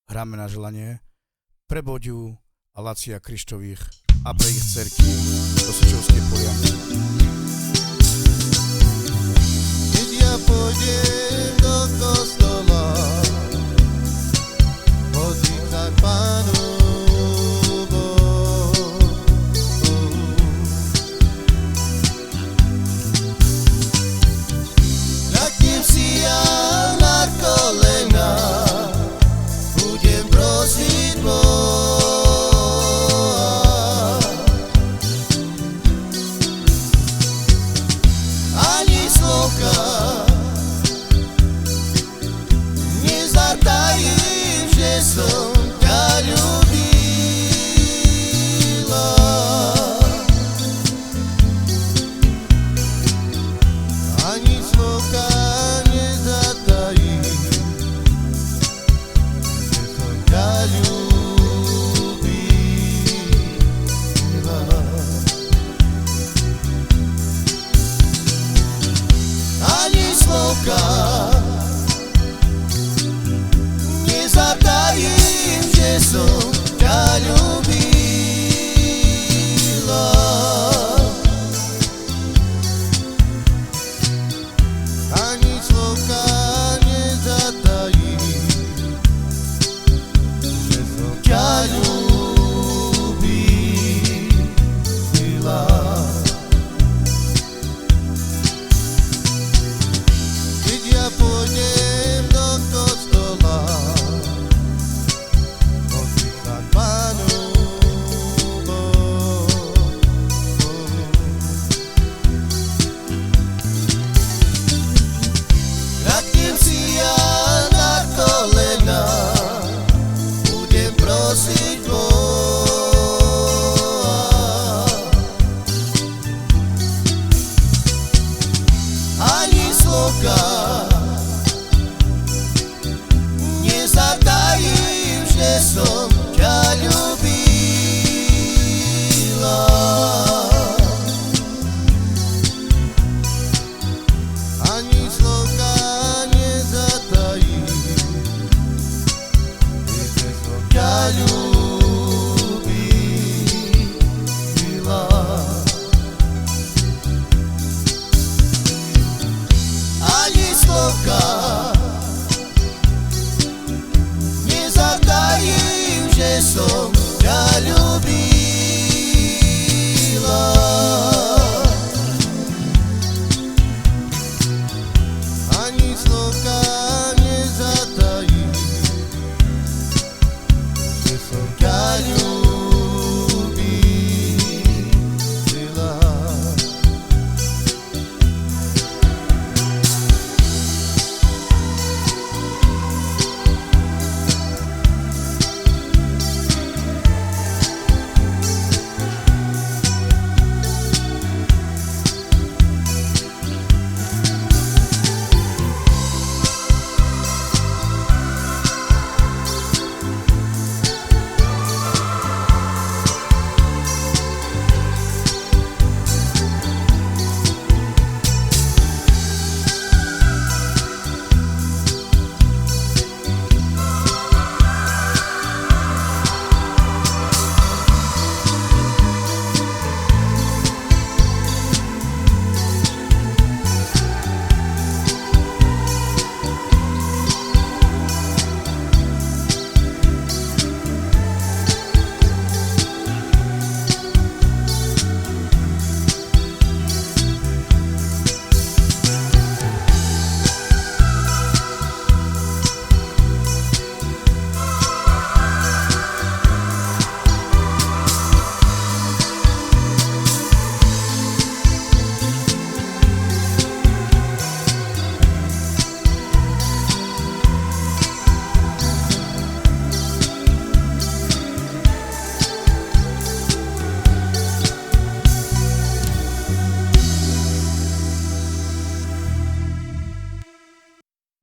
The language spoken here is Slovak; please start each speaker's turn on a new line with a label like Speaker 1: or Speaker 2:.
Speaker 1: hráme na želanie pre Boďu a Lacia Krištových a pre ich dcerky do Sečovskej Polianky.
Speaker 2: Keď ja pôjdem do kostola, podýchať Pánu Bohu. Ľaknem si ja na kolena, budem prosiť Boha. Ani slovka nezatajím, že som ťa ľúbila. Ani slovka nezatajím, že som ťa ľúbila. Ani slovka nezatajím, že som ťa ľúbila. Ani slovka nezatajím, že som ťa ľúbila. Keď ja pôjdem do kostola, podýchať Pánu Bohu. Ľaknem si ja na kolena, budem prosiť Boha. Ani slovka nezatajím, že som ťa ľúbila. Ani slovka nezatajím, že som ťa ľúbila. Ani slovka nezatajím, že som